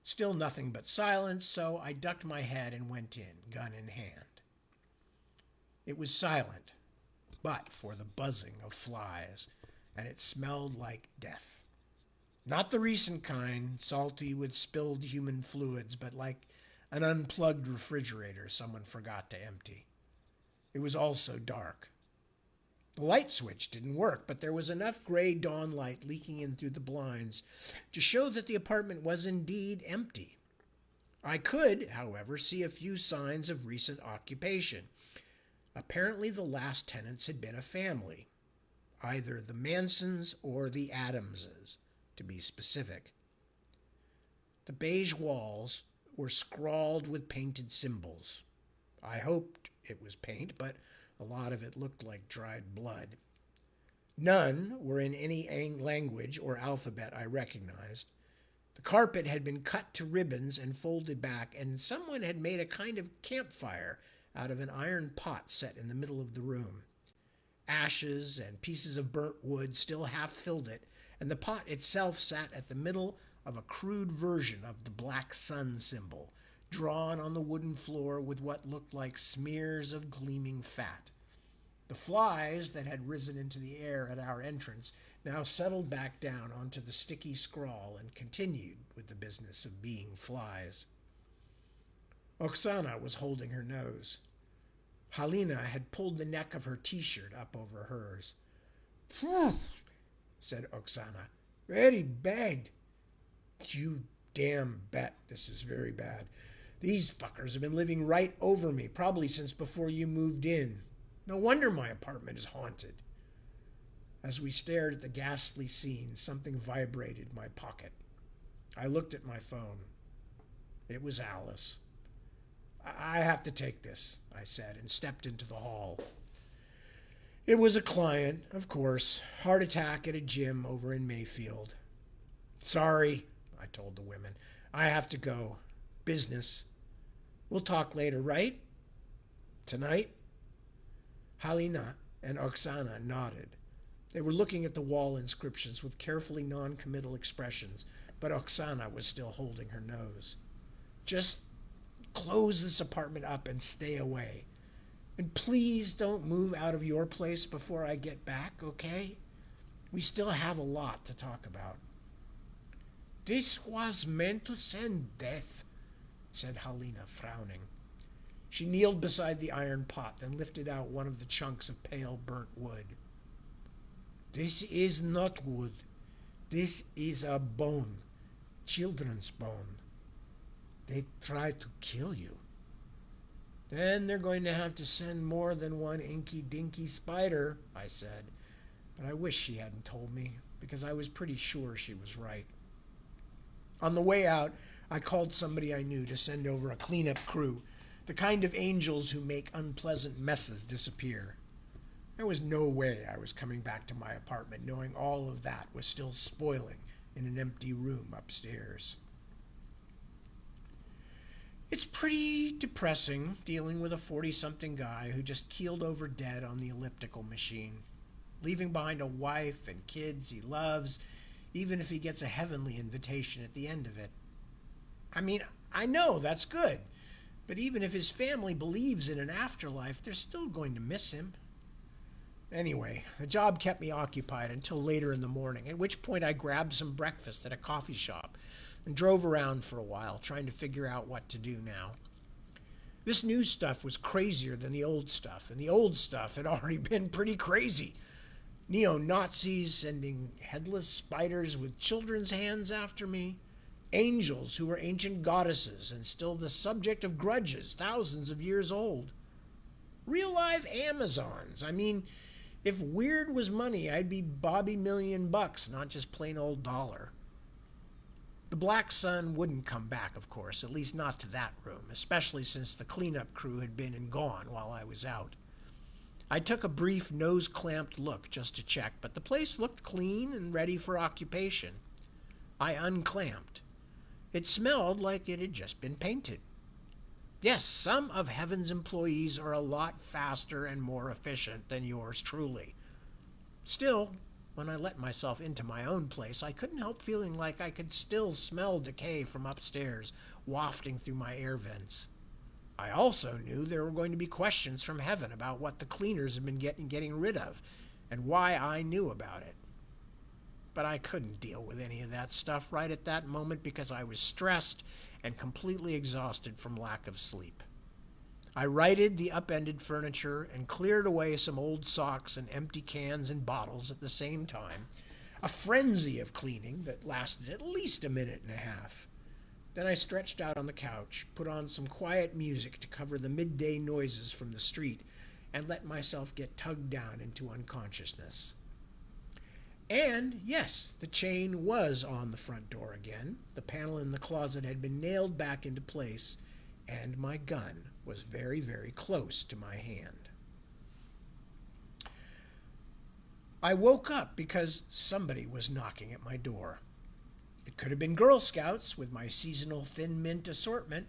Still nothing but silence, so I ducked my head and went in, gun in hand. It was silent, but for the buzzing of flies, and it smelled like death. Not the recent kind, salty with spilled human fluids, but like an unplugged refrigerator someone forgot to empty. It was also dark. The light switch didn't work, but there was enough gray dawn light leaking in through the blinds to show that the apartment was indeed empty. I could, however, see a few signs of recent occupation. Apparently the last tenants had been a family, either the Mansons or the Adamses, to be specific. The beige walls were scrawled with painted symbols. I hoped it was paint, but a lot of it looked like dried blood. None were in any language or alphabet I recognized. The carpet had been cut to ribbons and folded back, and someone had made a kind of campfire out of an iron pot set in the middle of the room. Ashes and pieces of burnt wood still half filled it, and the pot itself sat at the middle of a crude version of the black sun symbol, drawn on the wooden floor with what looked like smears of gleaming fat. The flies that had risen into the air at our entrance now settled back down onto the sticky scrawl and continued with the business of being flies. Oksana was holding her nose. Halina had pulled the neck of her t-shirt up over hers. "Phew," said Oksana. "Very bad." "You damn bet this is very bad. These fuckers have been living right over me, probably since before you moved in. No wonder my apartment is haunted." As we stared at the ghastly scene, something vibrated in my pocket. I looked at my phone. It was Alice. I have to take this, I said, and stepped into the hall. It was a client, of course. Heart attack at a gym over in Mayfield. Sorry, I told the women. I have to go. Business. We'll talk later, right? Tonight? Halina and Oksana nodded. They were looking at the wall inscriptions with carefully non-committal expressions, but Oksana was still holding her nose. Just close this apartment up and stay away. And please don't move out of your place before I get back, okay? We still have a lot to talk about. This was meant to send death, said Halina, frowning. She kneeled beside the iron pot and lifted out one of the chunks of pale burnt wood. This is not wood. This is a bone. Children's bone. They tried to kill you. Then they're going to have to send more than one inky-dinky spider, I said. But I wish she hadn't told me, because I was pretty sure she was right. On the way out, I called somebody I knew to send over a cleanup crew, the kind of angels who make unpleasant messes disappear. There was no way I was coming back to my apartment knowing all of that was still spoiling in an empty room upstairs. It's pretty depressing dealing with a 40-something guy who just keeled over dead on the elliptical machine, leaving behind a wife and kids he loves, even if he gets a heavenly invitation at the end of it. I mean, I know that's good, but even if his family believes in an afterlife, they're still going to miss him. Anyway, the job kept me occupied until later in the morning, at which point I grabbed some breakfast at a coffee shop and drove around for a while, trying to figure out what to do now. This new stuff was crazier than the old stuff, and the old stuff had already been pretty crazy. Neo-Nazis sending headless spiders with children's hands after me, angels who were ancient goddesses and still the subject of grudges thousands of years old. Real-life Amazons. I mean, if weird was money, I'd be Bobby $1,000,000, not just plain old dollar. The Black Sun wouldn't come back, of course, at least not to that room, especially since the cleanup crew had been and gone while I was out. I took a brief nose-clamped look just to check, but the place looked clean and ready for occupation. I unclamped. It smelled like it had just been painted. Yes, some of Heaven's employees are a lot faster and more efficient than yours truly. Still, when I let myself into my own place, I couldn't help feeling like I could still smell decay from upstairs, wafting through my air vents. I also knew there were going to be questions from Heaven about what the cleaners had been getting rid of, and why I knew about it. But I couldn't deal with any of that stuff right at that moment because I was stressed and completely exhausted from lack of sleep. I righted the upended furniture and cleared away some old socks and empty cans and bottles at the same time, a frenzy of cleaning that lasted at least a minute and a half. Then I stretched out on the couch, put on some quiet music to cover the midday noises from the street, and let myself get tugged down into unconsciousness. And, yes, the chain was on the front door again, the panel in the closet had been nailed back into place, and my gun was very, very close to my hand. I woke up because somebody was knocking at my door. It could have been Girl Scouts with my seasonal Thin Mint assortment,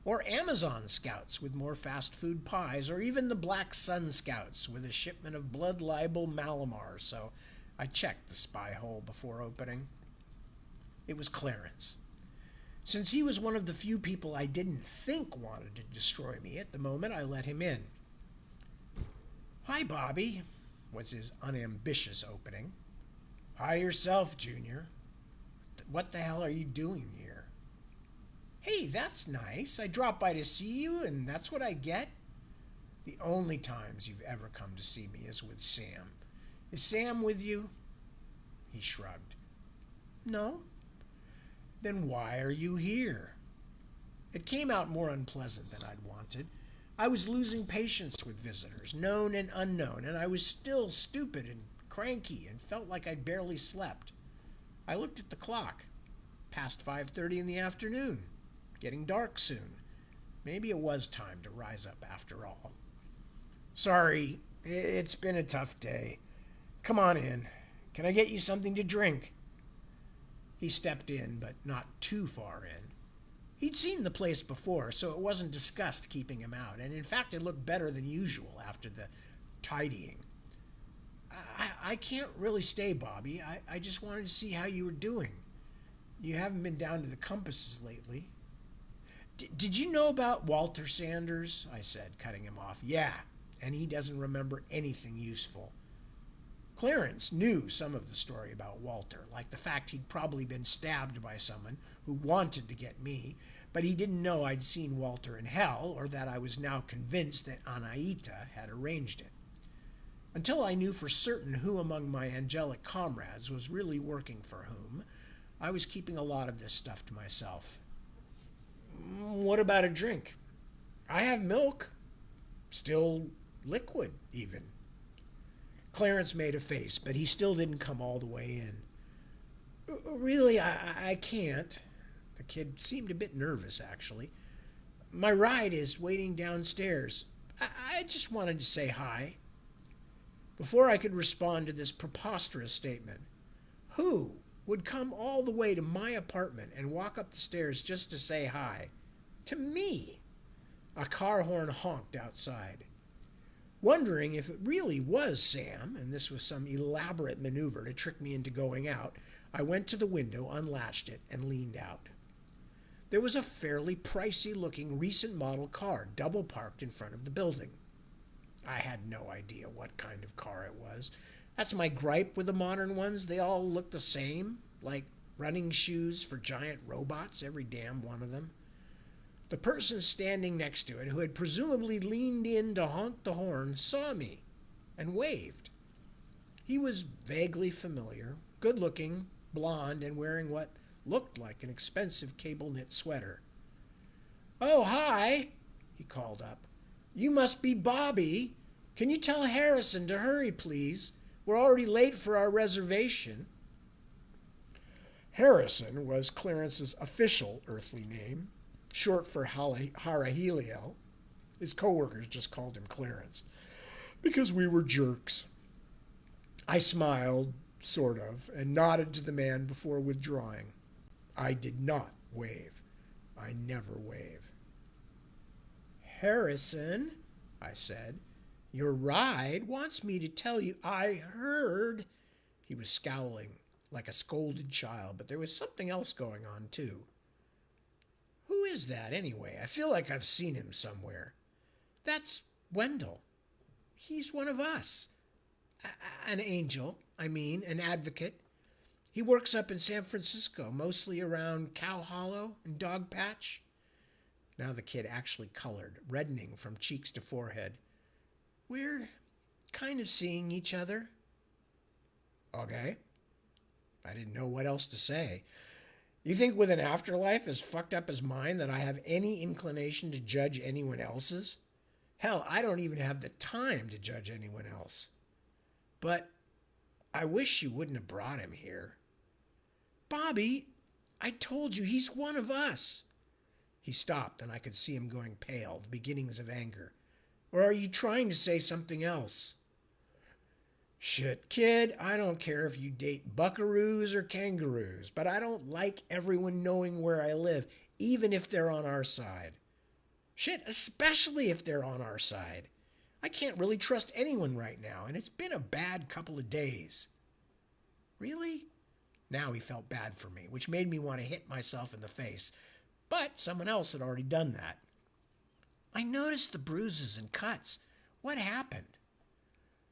or Amazon Scouts with more fast food pies, or even the Black Sun Scouts with a shipment of blood libel Malamar, so I checked the spy hole before opening. It was Clarence. Since he was one of the few people I didn't think wanted to destroy me at the moment, I let him in. "Hi, Bobby," was his unambitious opening. "Hi yourself, Junior. What the hell are you doing here?" "Hey, that's nice. I dropped by to see you, and that's what I get?" "The only times you've ever come to see me is with Sam. Is Sam with you?" He shrugged. "No." "Then why are you here?" It came out more unpleasant than I'd wanted. I was losing patience with visitors, known and unknown, and I was still stupid and cranky and felt like I'd barely slept. I looked at the clock. Past 5:30 in the afternoon. getting dark soon. Maybe it was time to rise up after all. Sorry, it's been a tough day. Come on in. Can I get you something to drink? He stepped in, but not too far in. He'd seen the place before, so it wasn't discussed keeping him out, and in fact it looked better than usual after the tidying. I can't really stay, Bobby. I just wanted to see how you were doing. You haven't been down to the compasses lately. Did you know about Walter Sanders? I said, cutting him off. Yeah, and he doesn't remember anything useful. Clarence knew some of the story about Walter, like the fact he'd probably been stabbed by someone who wanted to get me, but he didn't know I'd seen Walter in hell or that I was now convinced that Anaita had arranged it. Until I knew for certain who among my angelic comrades was really working for whom, I was keeping a lot of this stuff to myself. What about a drink? I have milk. Still liquid, even. Clarence made a face, but he still didn't come all the way in. Really, I can't. The kid seemed a bit nervous, actually. My ride is waiting downstairs. I just wanted to say hi. Before I could respond to this preposterous statement, who would come all the way to my apartment and walk up the stairs just to say hi? To me. A car horn honked outside. Wondering if it really was Sam, and this was some elaborate maneuver to trick me into going out, I went to the window, unlatched it, and leaned out. There was a fairly pricey-looking recent model car double parked in front of the building. I had no idea what kind of car it was. That's my gripe with the modern ones. They all look the same, like running shoes for giant robots, every damn one of them. The person standing next to it, who had presumably leaned in to honk the horn, saw me and waved. He was vaguely familiar, good-looking, blond, and wearing what looked like an expensive cable-knit sweater. "Oh, hi," he called up. "You must be Bobby. Can you tell Harrison to hurry, please? We're already late for our reservation." Harrison was Clarence's official earthly name, short for Haraheliel. His co-workers just called him Clarence, because we were jerks. I smiled, sort of, and nodded to the man before withdrawing. I did not wave. I never wave. "Harrison," I said, "your ride wants me to tell you I heard." He was scowling like a scolded child, but there was something else going on, too. "Who is that, anyway? I feel like I've seen him somewhere." "That's Wendell. He's one of us. An angel, an advocate. He works up in San Francisco, mostly around Cow Hollow and Dog Patch." Now the kid actually colored, reddening from cheeks to forehead. "We're kind of seeing each other." Okay. I didn't know what else to say. You think with an afterlife as fucked up as mine that I have any inclination to judge anyone else's? Hell, I don't even have the time to judge anyone else. But I wish you wouldn't have brought him here. "Bobby, I told you he's one of us." He stopped, and I could see him going pale, the beginnings of anger. "Or are you trying to say something else?" "Shit, kid, I don't care if you date buckaroos or kangaroos, but I don't like everyone knowing where I live, even if they're on our side. Shit, especially if they're on our side. I can't really trust anyone right now, and it's been a bad couple of days." "Really?" Now he felt bad for me, which made me want to hit myself in the face, but someone else had already done that. "I noticed the bruises and cuts. What happened?"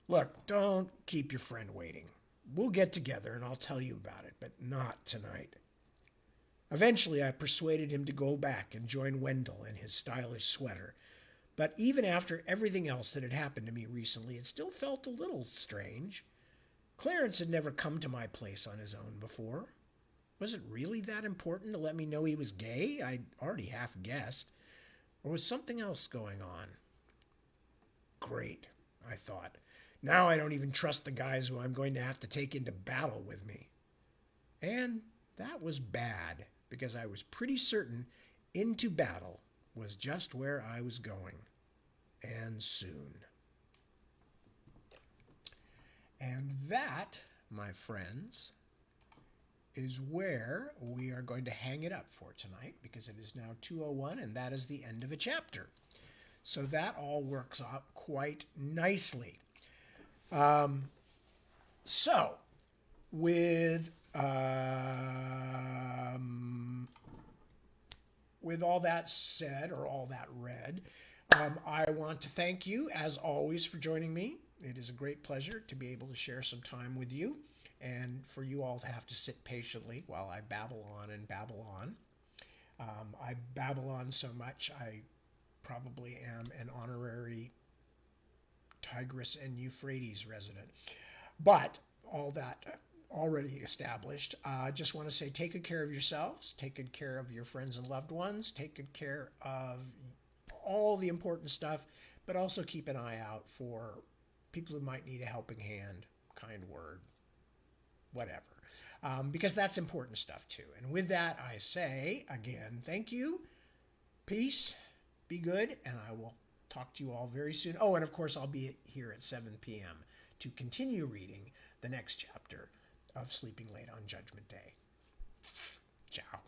"Look, don't keep your friend waiting. We'll get together and I'll tell you about it, but not tonight." Eventually, I persuaded him to go back and join Wendell in his stylish sweater. But even after everything else that had happened to me recently, it still felt a little strange. Clarence had never come to my place on his own before. Was it really that important to let me know he was gay? I'd already half guessed. Or was something else going on? Great, I thought. Now I don't even trust the guys who I'm going to have to take into battle with me. And that was bad, because I was pretty certain Into battle was just where I was going, and soon. And that, my friends, is where we are going to hang it up for tonight, because it is now 2:01 and that is the end of a chapter. So that all works out quite nicely. So with all that said, or all that read, I want to thank you, as always, for joining me. It is a great pleasure to be able to share some time with you, and for you all to have to sit patiently while I babble on and babble on. I babble on so much, I probably am an honorary Tigris and Euphrates resident. But all that already established, I just want to say take good care of yourselves, take good care of your friends and loved ones, take good care of all the important stuff, but also keep an eye out for people who might need a helping hand, kind word, whatever. Because that's important stuff too. And with that, I say again, thank you, peace, be good, and I will talk to you all very soon. Oh, and of course, I'll be here at 7 p.m. to continue reading the next chapter of Sleeping Late on Judgment Day. Ciao.